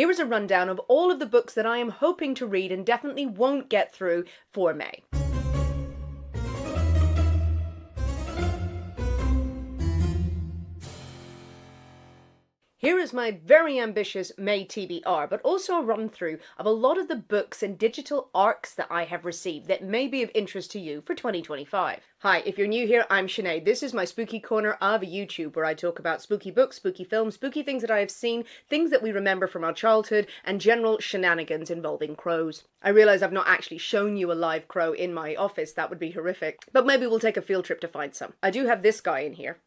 Here is a rundown of all of the books that I am hoping to read and definitely won't get through for May. Here is my very ambitious May TBR, but also a run through of a lot of the books and digital arcs that I have received that may be of interest to you for 2025. Hi, if you're new here, I'm Sinead. This is my spooky corner of YouTube where I talk about spooky books, spooky films, spooky things that I have seen, things that we remember from our childhood, and general shenanigans involving crows. I realise I've not actually shown you a live crow in my office, that would be horrific, but maybe we'll take a field trip to find some. I do have this guy in here.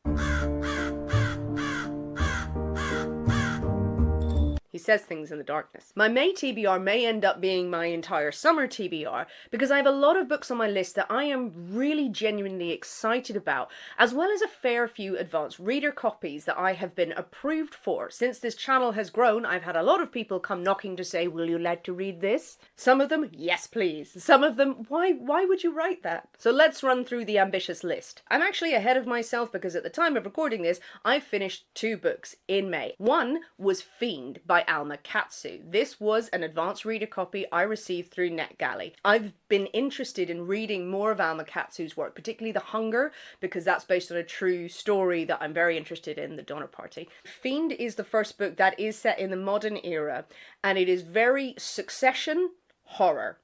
He says things in the darkness. My May TBR may end up being my entire summer TBR because I have a lot of books on my list that I am really genuinely excited about, as well as a fair few advanced reader copies that I have been approved for. Since this channel has grown, I've had a lot of people come knocking to say, will you like to read this? Some of them, yes please. Some of them, why would you write that? So let's run through the ambitious list. I'm actually ahead of myself because at the time of recording this, I finished 2 books in May. One was Fiend by Alma Katsu. This was an advanced reader copy I received through NetGalley. I've been interested in reading more of Alma Katsu's work, particularly The Hunger, because that's based on a true story that I'm very interested in, The Donner Party. Fiend is the first book that is set in the modern era, and it is very Succession horror.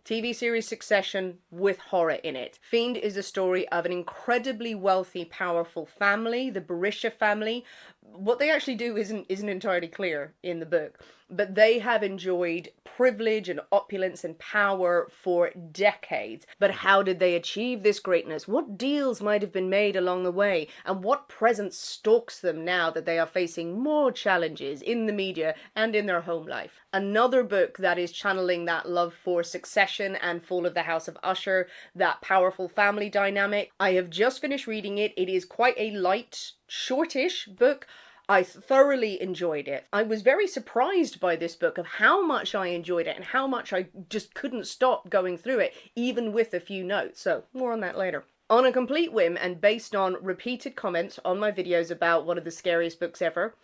TV series Succession with horror in it. Fiend is a story of an incredibly wealthy, powerful family, the Berisha family. What they actually do isn't entirely clear in the book, but they have enjoyed privilege and opulence and power for decades. But how did they achieve this greatness? What deals might have been made along the way? And what presence stalks them now that they are facing more challenges in the media and in their home life? Another book that is channeling that love for Succession and Fall of the House of Usher, that powerful family dynamic. I have just finished reading it. It is quite a light, shortish book. I thoroughly enjoyed it. I was very surprised by this book of how much I enjoyed it and how much I just couldn't stop going through it, even with a few notes. So more on that later. On a complete whim and based on repeated comments on my videos about one of the scariest books ever,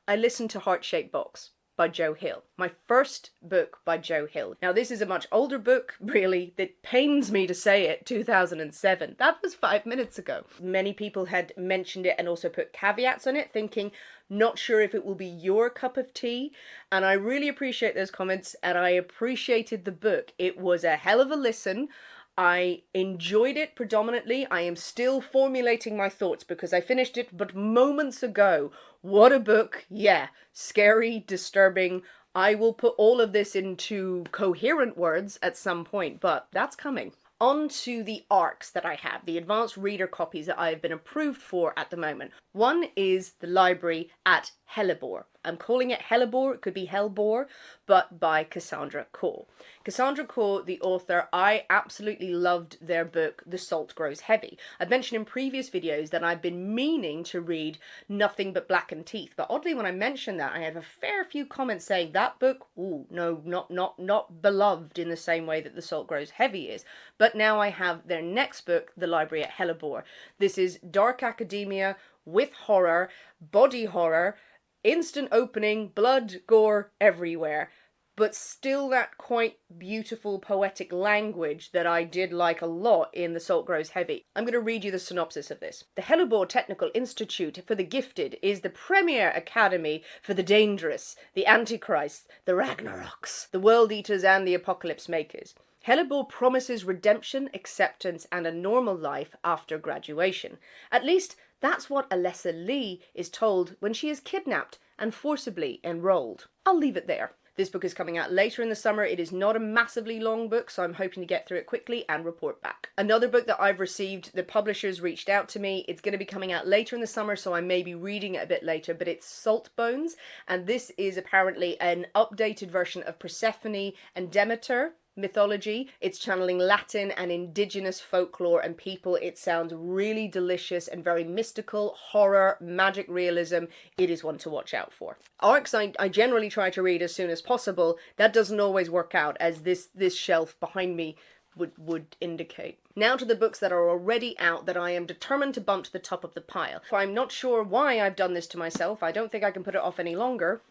I listened to Heart-Shaped Box by Joe Hill. My first book by Joe Hill. Now this is a much older book, really. It pains me to say it, 2007. That was 5 minutes ago. Many people had mentioned it and also put caveats on it, thinking, not sure if it will be your cup of tea. And I really appreciate those comments and I appreciated the book. It was a hell of a listen. I enjoyed it predominantly. I am still formulating my thoughts because I finished it but moments ago. What a book. Yeah, scary, disturbing. I will put all of this into coherent words at some point, but that's coming. On to the arcs that I have, the advanced reader copies that I have been approved for at the moment. One is the library at Hellebore. I'm calling it Hellebore, it could be Hellbore, but by Cassandra Khor. Cassandra Khor, the author, I absolutely loved their book, The Salt Grows Heavy. I've mentioned in previous videos that I've been meaning to read Nothing But Blackened Teeth, but oddly when I mentioned that, I had a fair few comments saying that book, ooh, no, not beloved in the same way that The Salt Grows Heavy is. But now I have their next book, The Library at Hellebore. This is dark academia with horror, body horror, instant opening, blood, gore everywhere, but still that quite beautiful poetic language that I did like a lot in The Salt Grows Heavy. I'm going to read you the synopsis of this. The Hellebore Technical Institute for the Gifted is the premier academy for the dangerous, the Antichrists, the Ragnaroks, the World Eaters and the Apocalypse Makers. Hellebore promises redemption, acceptance, and a normal life after graduation. At least, that's what Alessa Lee is told when she is kidnapped and forcibly enrolled. I'll leave it there. This book is coming out later in the summer. It is not a massively long book, so I'm hoping to get through it quickly and report back. Another book that I've received, the publishers reached out to me. It's going to be coming out later in the summer, so I may be reading it a bit later, but it's Salt Bones, and this is apparently an updated version of Persephone and Demeter mythology. It's channeling Latin and indigenous folklore and people. It sounds really delicious and very mystical, horror, magic realism. It is one to watch out for. Arcs I generally try to read as soon as possible. That doesn't always work out, as this shelf behind me would indicate. Now to the books that are already out that I am determined to bump to the top of the pile. I'm not sure why I've done this to myself. I don't think I can put it off any longer.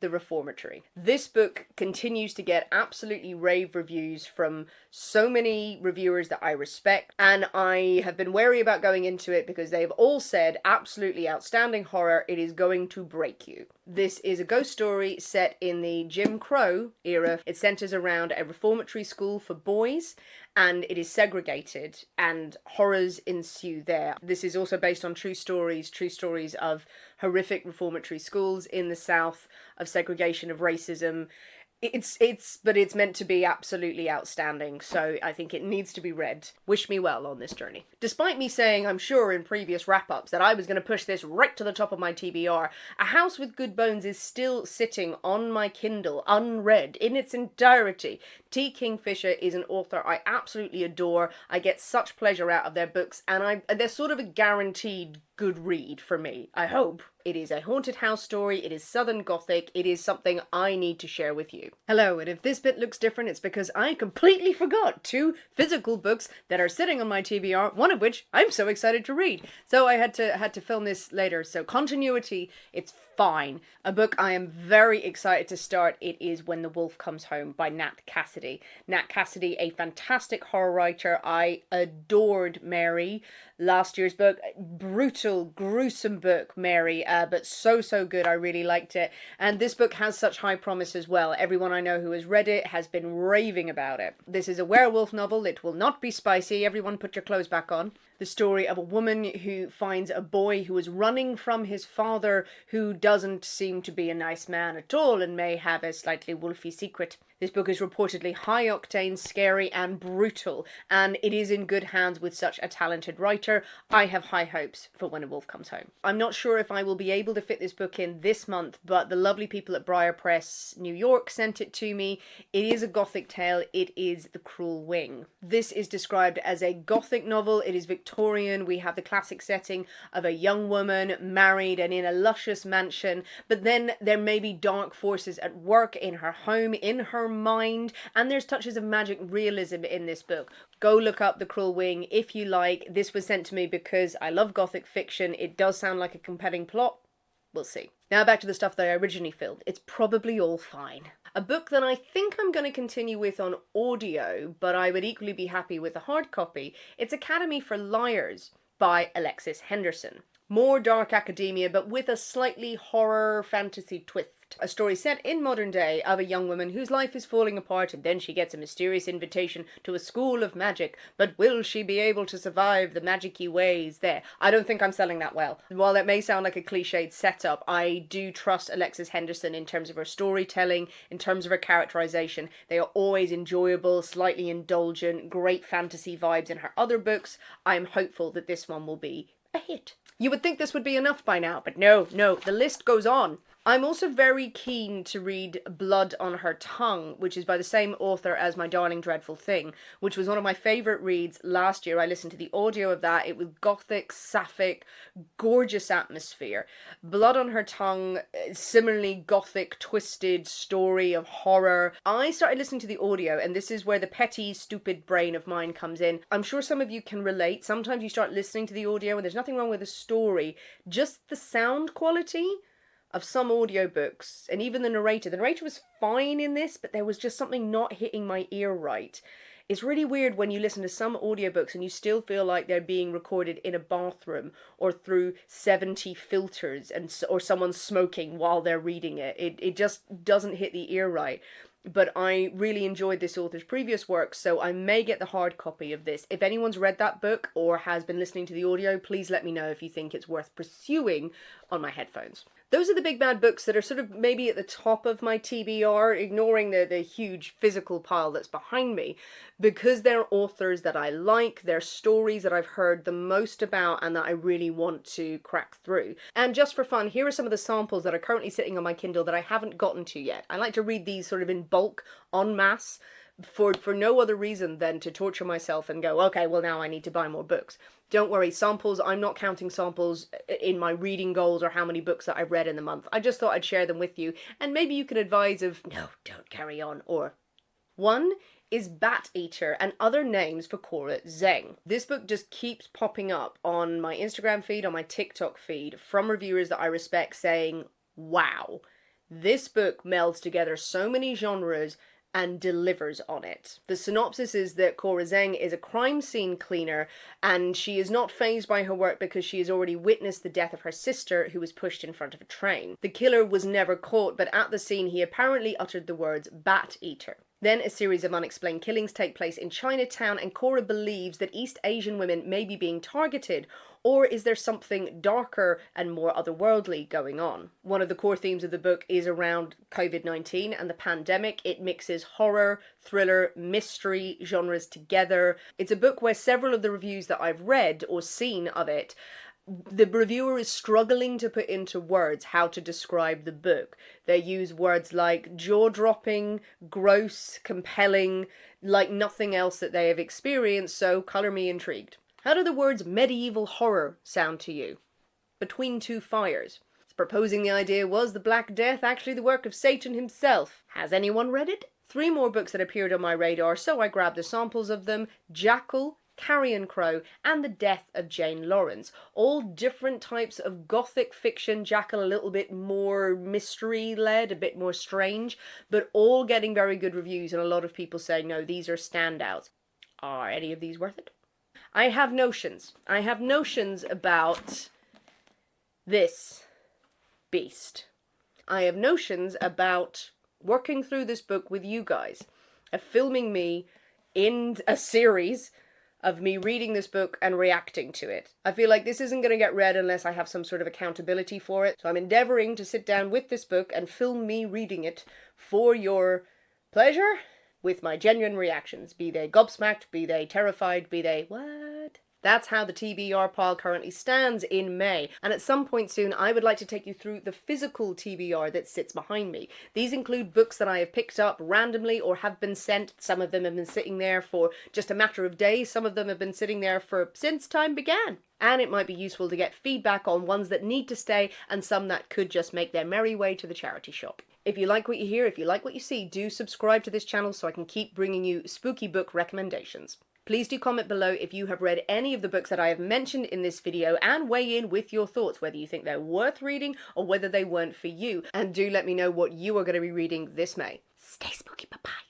the Reformatory. This book continues to get absolutely rave reviews from so many reviewers that I respect, and I have been wary about going into it because they've all said absolutely outstanding horror. It is going to break you. This is a ghost story set in the Jim Crow era. It centers around a reformatory school for boys, and it is segregated, and horrors ensue there. This is also based on true stories of horrific reformatory schools in the South, of segregation, of racism. But it's meant to be absolutely outstanding, so I think it needs to be read. Wish me well on this journey. Despite me saying, I'm sure in previous wrap-ups, that I was going to push this right to the top of my TBR, A House with Good Bones is still sitting on my Kindle, unread, in its entirety. T. Kingfisher is an author I absolutely adore. I get such pleasure out of their books, and they're sort of a guaranteed good read for me, I hope. It is a haunted house story, it is Southern Gothic, it is something I need to share with you. Hello, and if this bit looks different, it's because I completely forgot 2 physical books that are sitting on my TBR, one of which I'm so excited to read. So I had to film this later, so continuity, it's fine. A book I am very excited to start, it is When the Wolf Comes Home by Nat Cassidy. Nat Cassidy, a fantastic horror writer. I adored Mary, last year's book. Brutal, gruesome book, Mary, but so good. I really liked it. And this book has such high promise as well. Everyone I know who has read it has been raving about it. This is a werewolf novel. It will not be spicy. Everyone put your clothes back on. The story of a woman who finds a boy who is running from his father, who doesn't seem to be a nice man at all and may have a slightly wolfy secret. This book is reportedly high-octane, scary, and brutal, and it is in good hands with such a talented writer. I have high hopes for When a Wolf Comes Home. I'm not sure if I will be able to fit this book in this month, but the lovely people at Briar Press New York sent it to me. It is a Gothic tale. It is The Cruel Wing. This is described as a Gothic novel. It is Victorian. We have the classic setting of a young woman married and in a luscious mansion, but then there may be dark forces at work in her home, in her mind, and there's touches of magic realism in this book. Go look up The Cruel Wing if you like. This was sent to me because I love Gothic fiction. It does sound like a compelling plot. We'll see. Now back to the stuff that I originally filmed. It's probably all fine. A book that I think I'm going to continue with on audio, but I would equally be happy with a hard copy. It's Academy for Liars by Alexis Henderson. More dark academia, but with a slightly horror fantasy twist. A story set in modern day of a young woman whose life is falling apart, and then she gets a mysterious invitation to a school of magic. But will she be able to survive the magic-y ways there? I don't think I'm selling that well. While that may sound like a cliched setup, I do trust Alexis Henderson in terms of her storytelling, in terms of her characterization. They are always enjoyable, slightly indulgent, great fantasy vibes in her other books. I'm hopeful that this one will be a hit. You would think this would be enough by now, but no, the list goes on. I'm also very keen to read Blood on Her Tongue, which is by the same author as My Darling Dreadful Thing, which was one of my favourite reads last year. I listened to the audio of that. It was gothic, sapphic, gorgeous atmosphere. Blood on Her Tongue, similarly gothic, twisted story of horror. I started listening to the audio, and this is where the petty, stupid brain of mine comes in. I'm sure some of you can relate. Sometimes you start listening to the audio and there's nothing wrong with the story, just the sound quality of some audiobooks, and even the narrator. The narrator was fine in this, but there was just something not hitting my ear right. It's really weird when you listen to some audiobooks and you still feel like they're being recorded in a bathroom or through 70 filters or someone smoking while they're reading it. It just doesn't hit the ear right. But I really enjoyed this author's previous work, so I may get the hard copy of this. If anyone's read that book or has been listening to the audio, please let me know if you think it's worth pursuing on my headphones. Those are the big bad books that are sort of maybe at the top of my TBR, ignoring the huge physical pile that's behind me, because they're authors that I like, they're stories that I've heard the most about and that I really want to crack through. And just for fun, here are some of the samples that are currently sitting on my Kindle that I haven't gotten to yet. I like to read these sort of in bulk, en masse, for no other reason than to torture myself and go, okay, well now I need to buy more books. Don't worry, samples, I'm not counting samples in my reading goals or how many books that I've read in the month. I just thought I'd share them with you, and maybe you can advise of, no, don't carry on, or... One is Bat Eater and Other Names for Cora Zeng. This book just keeps popping up on my Instagram feed, on my TikTok feed, from reviewers that I respect saying, wow, This book melds together so many genres and delivers on it. The synopsis is that Cora Zheng is a crime scene cleaner, and she is not fazed by her work because she has already witnessed the death of her sister, who was pushed in front of a train. The killer was never caught, but at the scene he apparently uttered the words "bat eater." Then a series of unexplained killings take place in Chinatown, and Cora believes that East Asian women may be being targeted, or is there something darker and more otherworldly going on? One of the core themes of the book is around COVID-19 and the pandemic. It mixes horror, thriller, mystery genres together. It's a book where several of the reviews that I've read or seen of it, the reviewer is struggling to put into words how to describe the book. They use words like jaw-dropping, gross, compelling, like nothing else that they have experienced, so color me intrigued. How do the words medieval horror sound to you? Between two fires. Proposing the idea, was the Black Death actually the work of Satan himself? Has anyone read it? 3 more books that appeared on my radar, so I grabbed the samples of them: Jackal, Carrion Crow, and The Death of Jane Lawrence. All different types of gothic fiction. Jackal a little bit more mystery-led, a bit more strange, but all getting very good reviews and a lot of people saying, no, these are standouts. Are any of these worth it? I have notions. I have notions about this beast. I have notions about working through this book with you guys, of filming me in a series of me reading this book and reacting to it. I feel like this isn't going to get read unless I have some sort of accountability for it. So I'm endeavoring to sit down with this book and film me reading it for your pleasure with my genuine reactions. Be they gobsmacked, be they terrified, be they what? That's how the TBR pile currently stands in May, and at some point soon I would like to take you through the physical TBR that sits behind me. These include books that I have picked up randomly or have been sent. Some of them have been sitting there for just a matter of days, some of them have been sitting there since time began. And it might be useful to get feedback on ones that need to stay and some that could just make their merry way to the charity shop. If you like what you hear, if you like what you see, do subscribe to this channel so I can keep bringing you spooky book recommendations. Please do comment below if you have read any of the books that I have mentioned in this video and weigh in with your thoughts, whether you think they're worth reading or whether they weren't for you. And do let me know what you are going to be reading this May. Stay spooky, bye-bye.